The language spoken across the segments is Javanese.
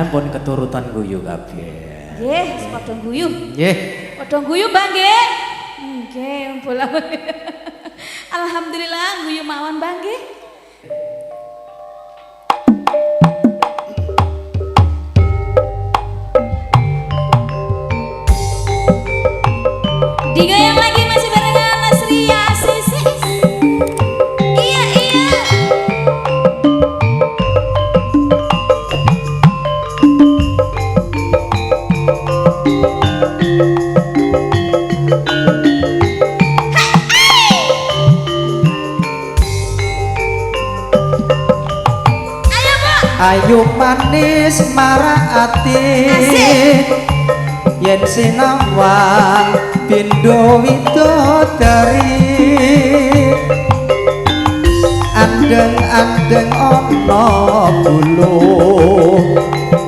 pun keturutan guyu kabeh. Nggih, padha guyu. Nggih. Padha guyu, Bang nggih. Nggih, bola. Alhamdulillah guyu mawon, Bang nggih. Digoyang lagi masih barengan Nasria Sisi. Iya, iya. Ayu manis marah ati yen sinawang pindho widodari andeng-andeng ana bulu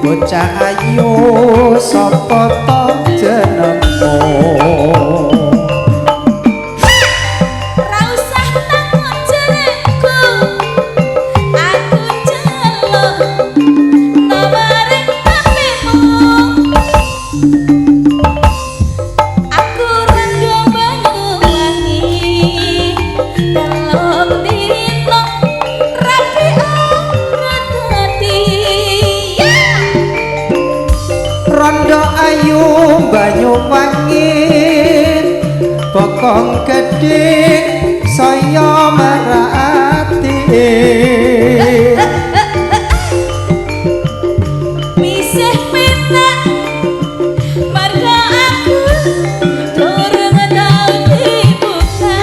bocah ayu sapa to jenengmu. Bokong gedhe saya merati misih penak marga aku durung tau dibuka.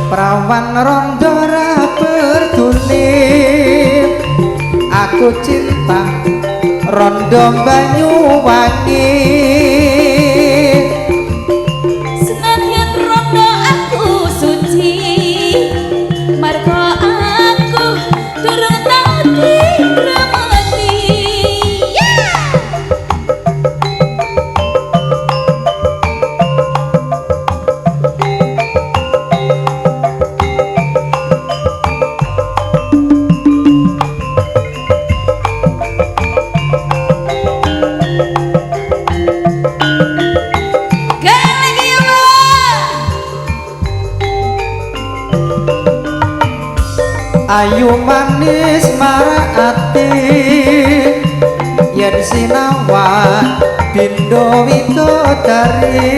Prawan rondo ra peduli aku cinta rondo Banyuwangi. Ayu manis marah ati yen sinawang pindho widodari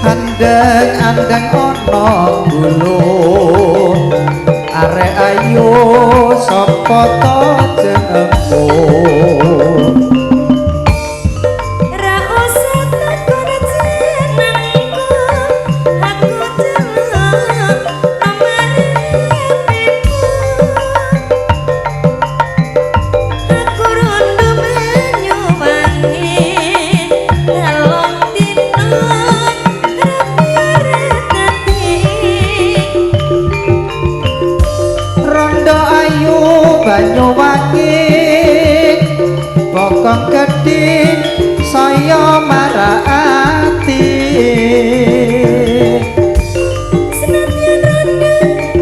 andeng-andeng ana bulu arek ayu sapa to jenengmu. Banyuwangi bokong gedhe saya marati senadyan rondo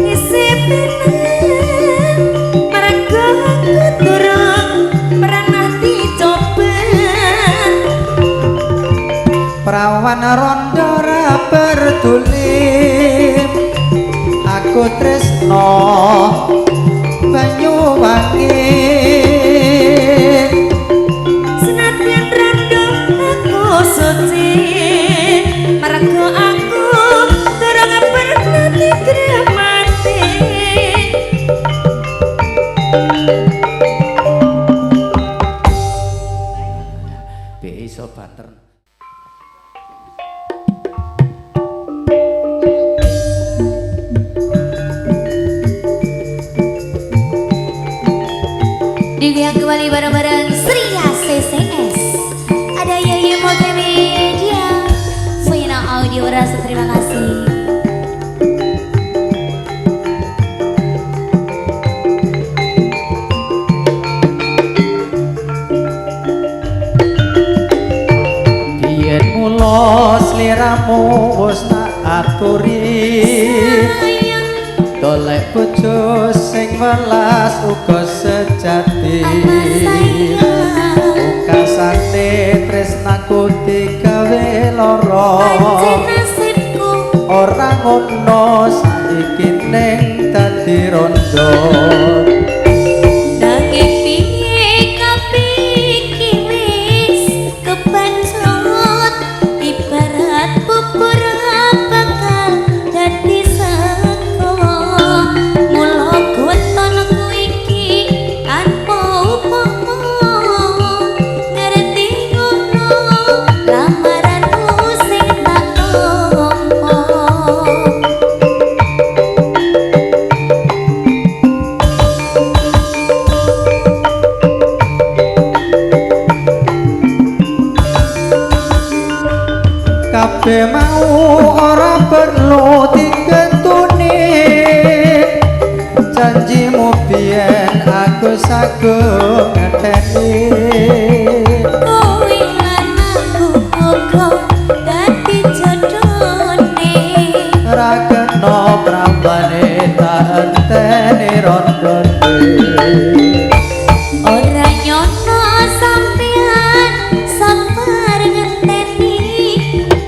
isih penak marga aku durung pernah dicoba. Prawan rondo ra peduli aku tresno Banyuwangi. Senadyan rondo aku suci marga aku durung pernah digremati. Be iso banter. golek bojo sing welas uga sejati pungkasane tresnaku digawe lara ora ngono saiki ning dadi rondo nanging piye kapiki wis kepancot ibarat bubur bakal dadi sego mula gotonku iki tanpa upama ngerti ngono lamaranmu sing tak tompo kabeh mau ora perlu dikentuni janjimu biyen aku sagung ngeteni kowe lan aku uga dadi jodhone ra kena prambane tak enteni rondone ora nyono sampean sabar ngenteni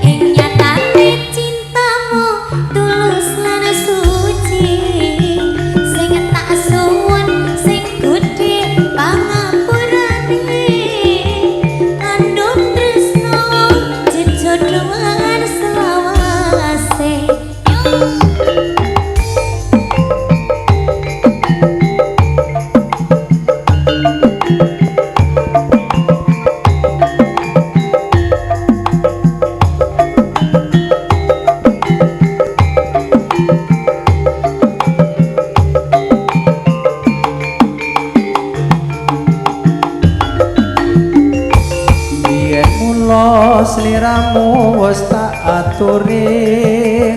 ing nyatane cintamu tulus lan suci sing tak suwun sing gedhe pangapurane kandung tresno jejodhoan selawase yen mula sliramu wis tak aturi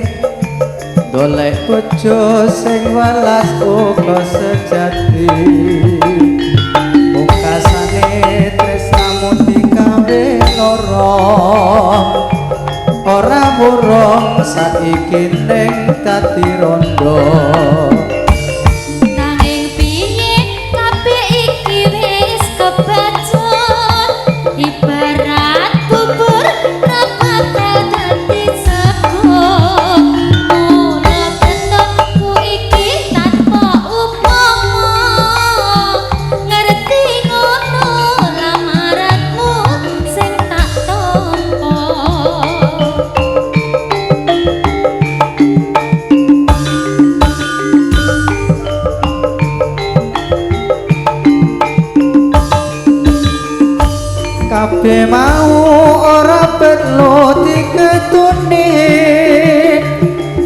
golek bojo sing welas uga sejati pungkasane tresnamu digawe lara ora murung saiki ning dadi rondo nanging piye kabeh iki wis kebacut ibarat bubur ra bakal dadi sego mula ketokku iki tanpa upama ngerti ngono lamaranmu sing tak tompo kabeh mau ora perlu diketuni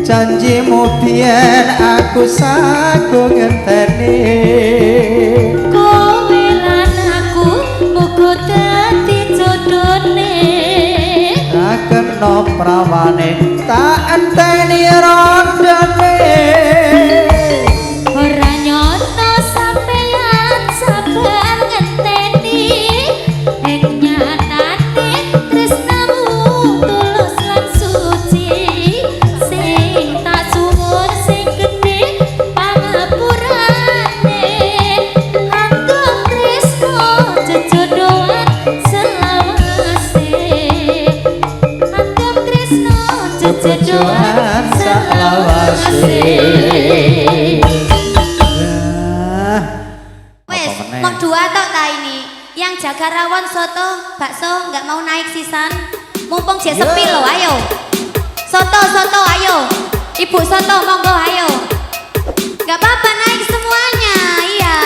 janjimu biyen aku sagung ngenteni kowe lan aku muga dadi jodhone ra kena prawane tak enteni rondone ora nyono sampean sabar ngenteni ing nyatane tresnamu tulus lan suci sing tak suwun sing gedhe pangapurane anggap tresno jejodhoan selawase anggap tresno jejodhoan selawase wes mau dua tok ta ini yang jaga rawon soto bakso nggak mau naik sisan mumpung jek sepi loh ayo soto ayo ibu soto monggo ayo nggak apa-apa naik semuanya iya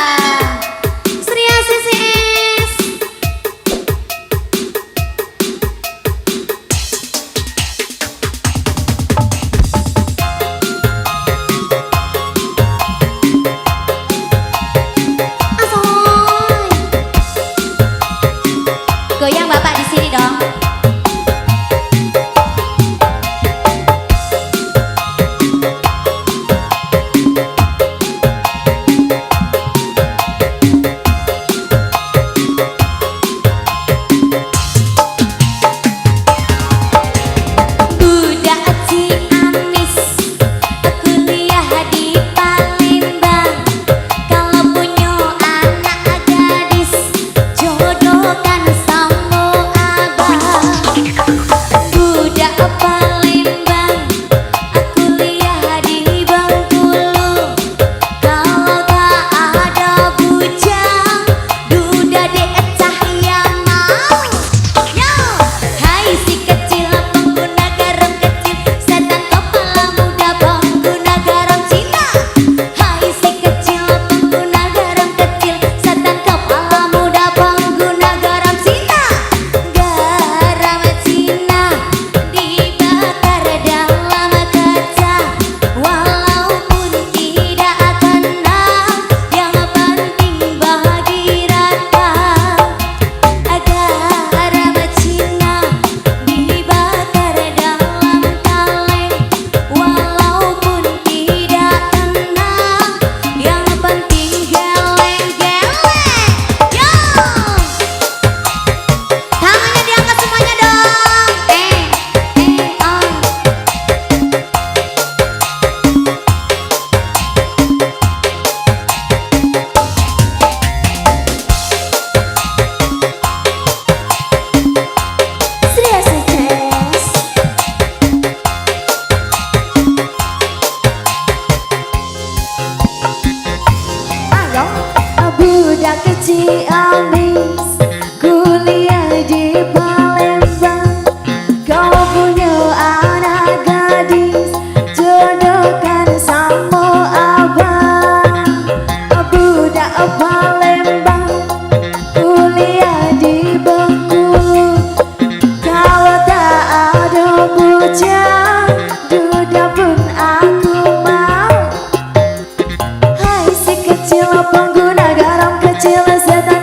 Sri ACCS goyang bapak di sini dong. ciamis, kuliah di Palembang. Kau punya anak gadis, jodohkan sama abang. Budak Palembang, kuliah di Bengkulu. Kalau tak ada bujang, duda pun aku mau. Hai si kecil pengguna garam kecil, setan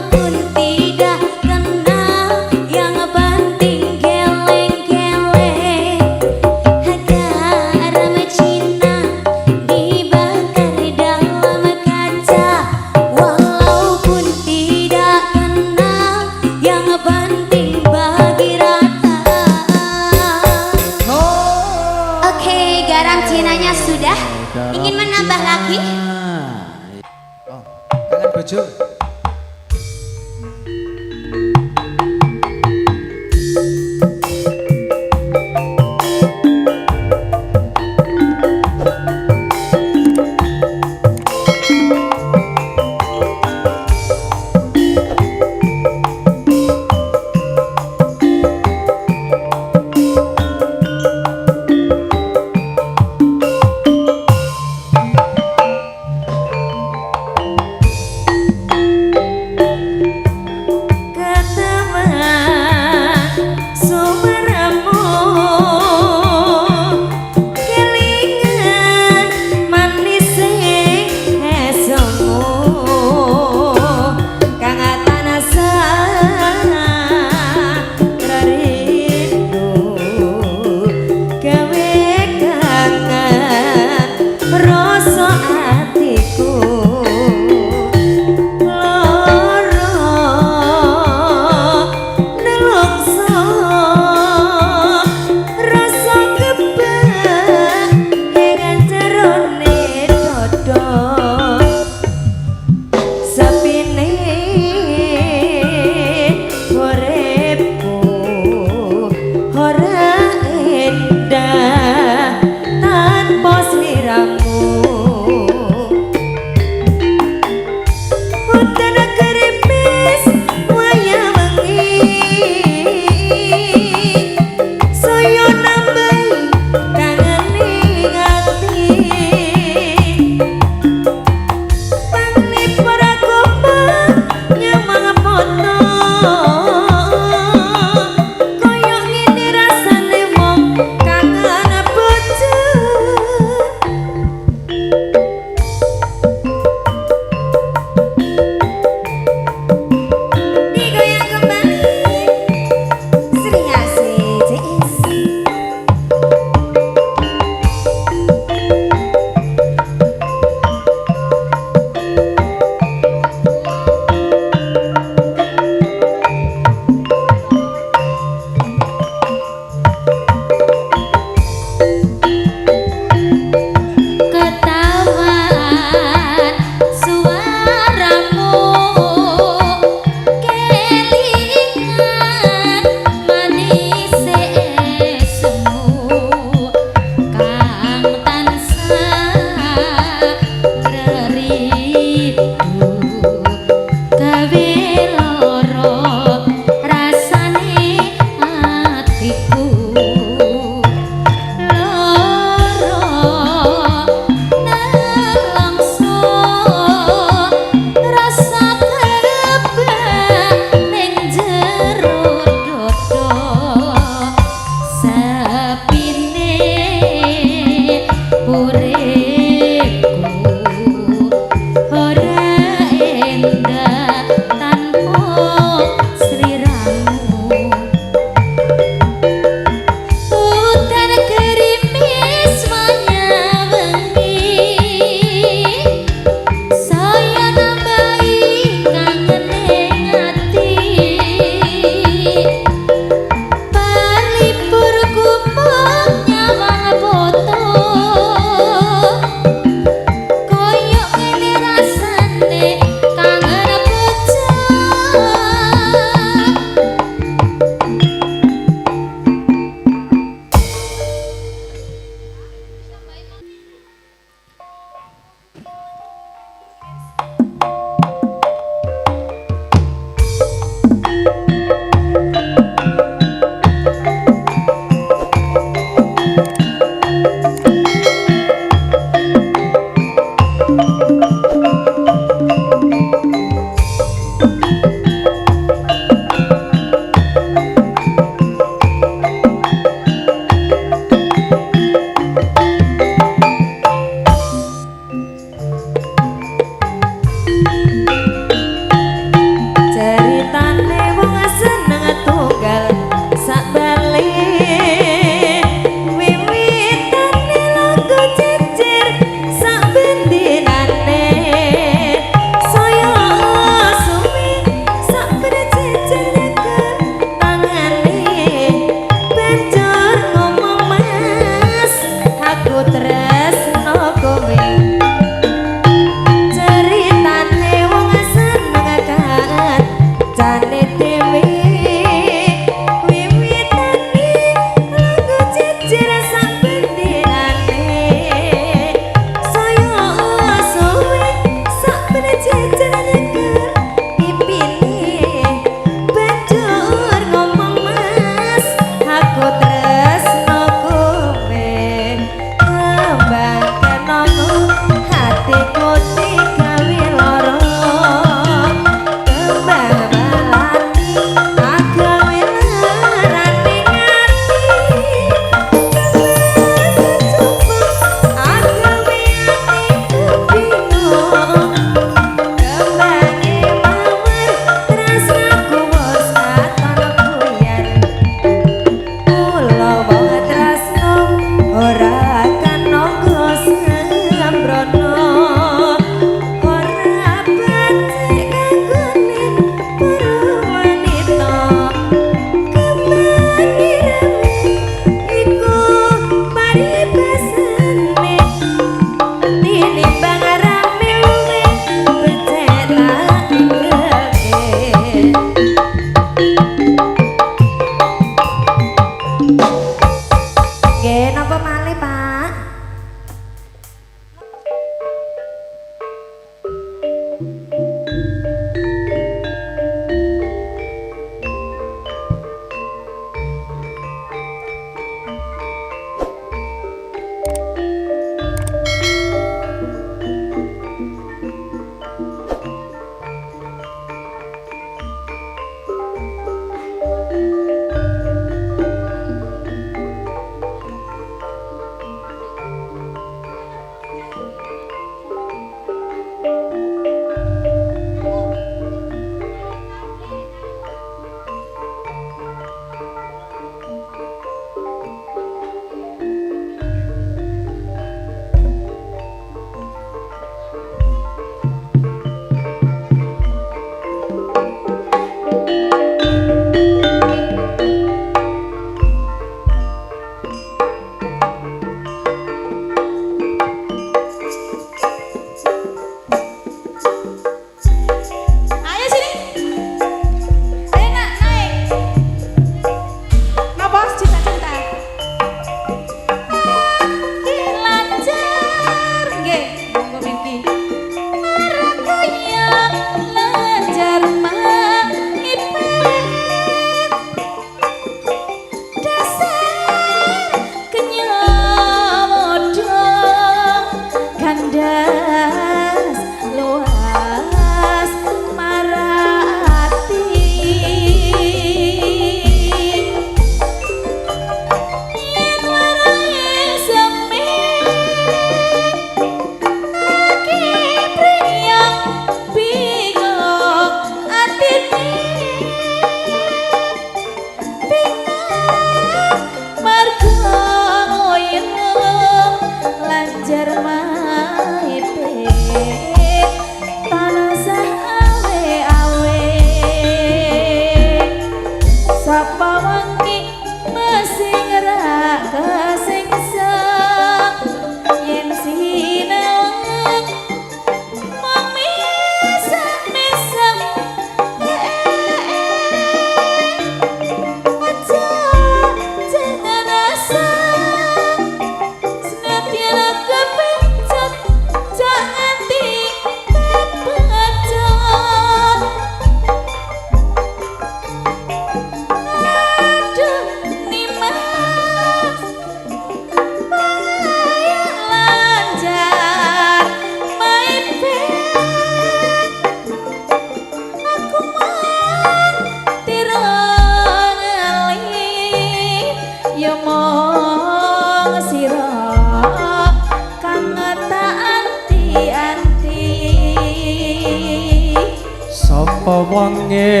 sapa wonge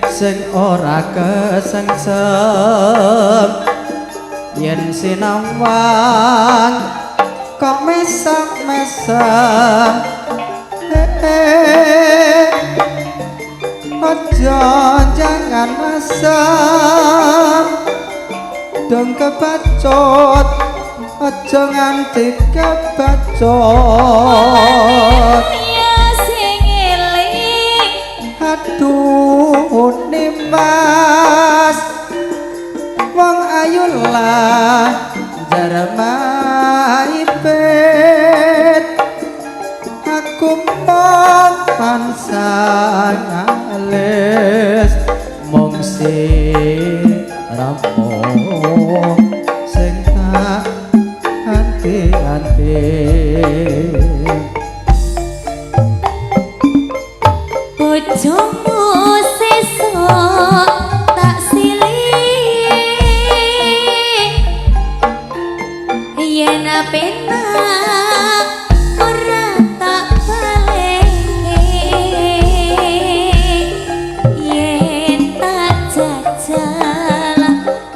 sing ora kesengsem yen sinawang kok mesem-mesem aja jangan mesem dong kebacut aja nganti kebacut aduh nimas wong ayu lah jaramaipet aku mong pansang alis mong siramu sing tak anti-anti bojomu sesuk tak silih yen penak ora tak balik yen tak jajal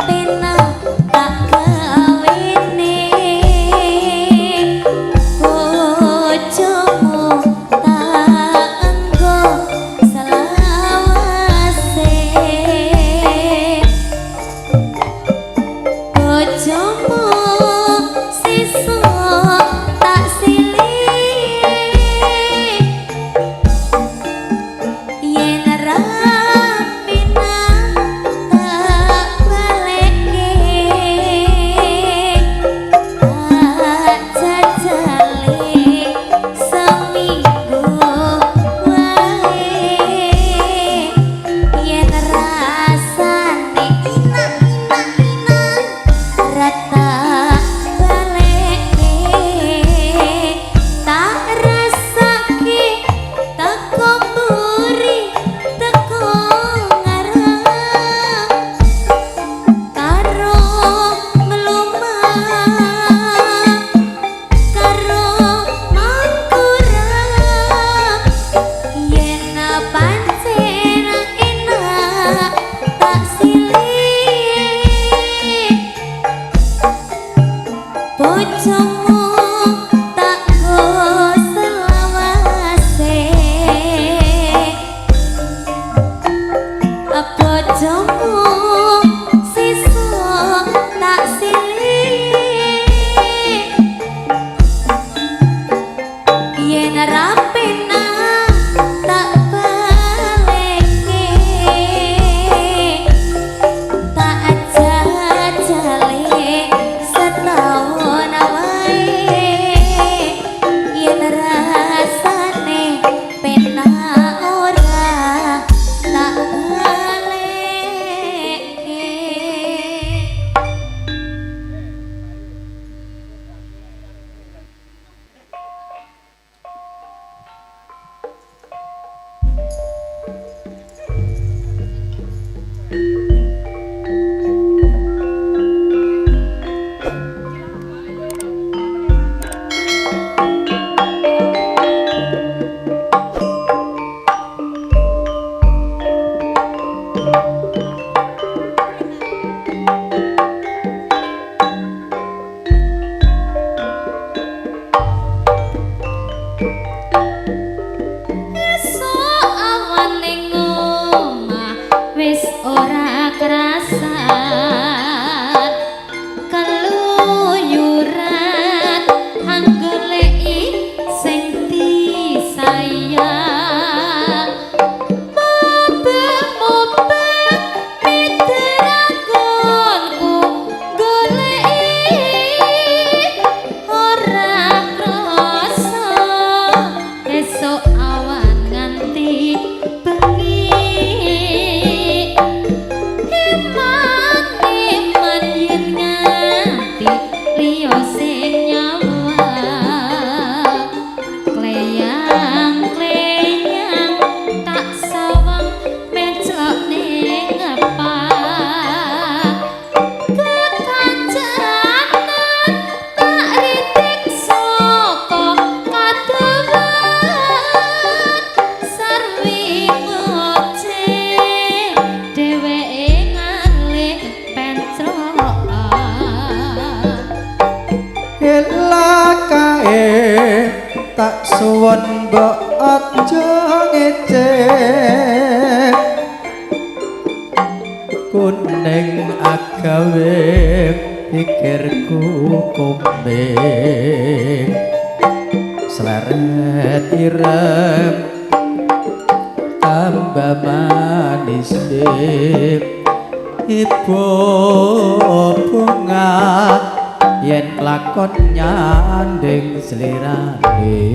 penak tak kawene bojomu tak engko selawase bojomu sesuk tak silih yen ra penak tak balekke tak jajale seminggu wae yen rasane inak rata balekke tak rasake teko mburi teko ngarep karo melumah karo mangkurap yen pancen enak tak silih bojomu tak go selawase bojomu sesuk tak silih yen ra penak tak balekke tak jajale setahun wae yen rasane penak ora tak balekke tak suwun mbok aja ngecek kuning agawe pikirku kumbing sleret ireng tambah manis ibu bunga yen lakon nyanding slirané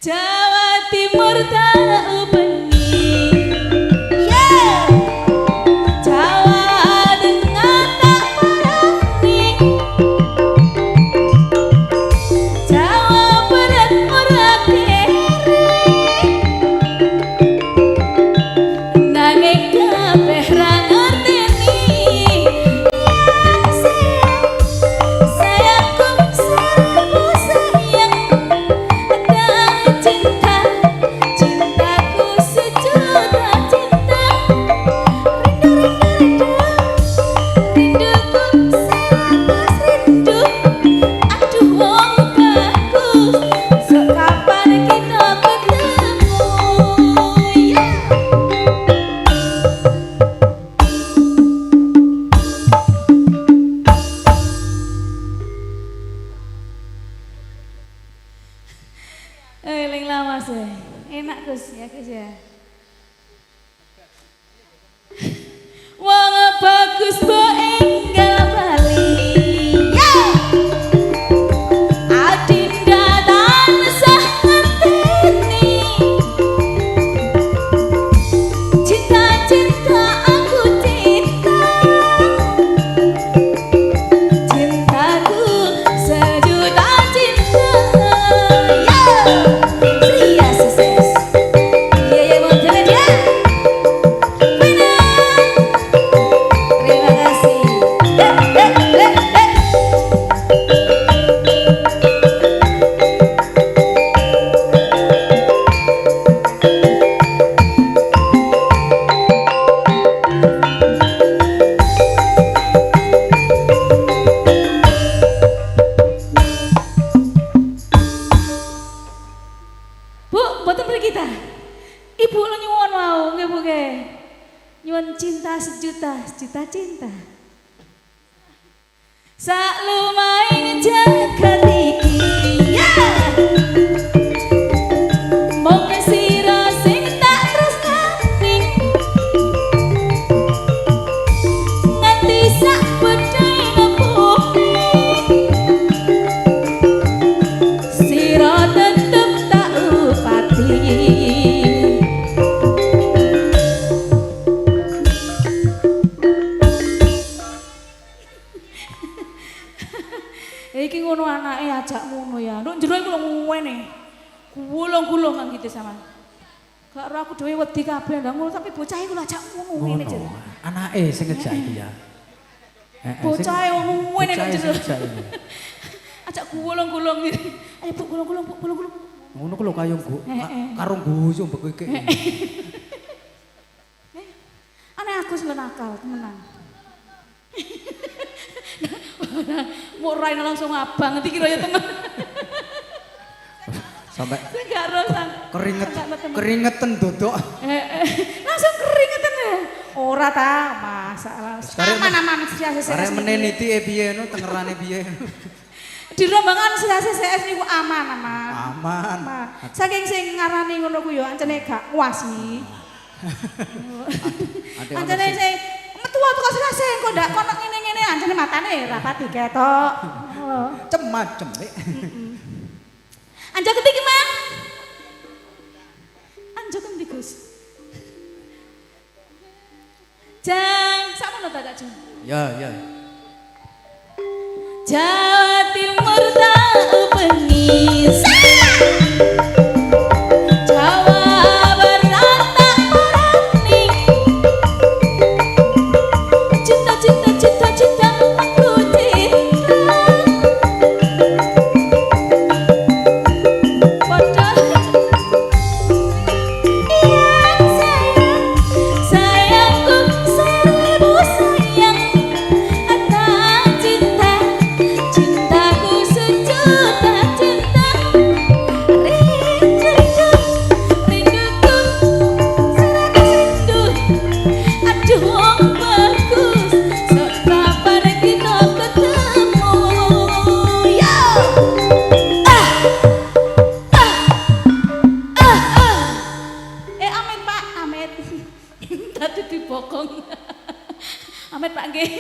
Jawa Timur tak bengi. Yeah. Jawa Tengah tak parani. Jawa Barat ora kere. Nanging kabeh ra ngerteni. Yang sayang, sayangku seribu sayang. Cinta, cintaku sejuta cinta. Rindu, rindu, rindu, rinduku seratus rindu. Aduh wong bagus, sok kapan kita ketemu? Eling lama sih, enak Gus ya Gus ya. Wong bagus mbok enggal bali. Adinda tansah ngerteni. Cinta cinta aku cinta. Cintaku sejuta cinta. Ria sukses. Iya mau jalan ya. Benar. Terima kasih. Bu, boten mriki ta? Ibu lo nyuwun mau nggih Bu nggih. Nyuwun cinta sejuta, sejuta cinta. Sak lumaing jagat iki. Mung sira sing tak tresnani. Nganti sak bedhai nepuhi. Sira tetep tak upati. Iki ngono anake ajak ngono ya. Nduk jero iku lho ngene. Gulung-gulung kan gitu sama. Gak ora aku dhewe wedi kabeh ndang ngono tapi bocah iku ajak ngono ngene jero. Anake sing ngejak iki ya. Bocah e ngene kok jero. Ajak gulung-gulung iki. Ayo Bu gulung-gulung, Bu gulung-gulung. Ngono ku lho kayung karo guyu mbek iki. Aneh aku sing nakal temenan. Mau raine langsung abang ngerti kira ya temen. Sampai Enggak rosang. keringetan dodok. Langsung keringetan ya. Ora ta, masalah. Aman-aman CS. Arek meneniti piye no tengerane piye. Di rombangan CS niku aman. Aman. Saking sing ngarani ngono ku ya ancene gak kuasi. Ancene sing metu teko CS engko ndak kono ngene-ngene ancene matane rapati ketok. Cem-macem rek. Anja ketik Mang. Anja ketik Gus. Jang, sakmono ta Jang? Ya. Jawa Timur tak bengi. Jawa Barat tak parani. Cinta cinta cinta cinta aku cinta. Padahal yang sayang, sayangku seribu sayang. Atas cinta, cintaku sejuta cinta. Rindu, rinduku seratus rindu. Aduh wong bagus, sok kapan kita ketemu? Yo! Amit Pak, Amit. Tadi dibokong. Amit Pak nggih.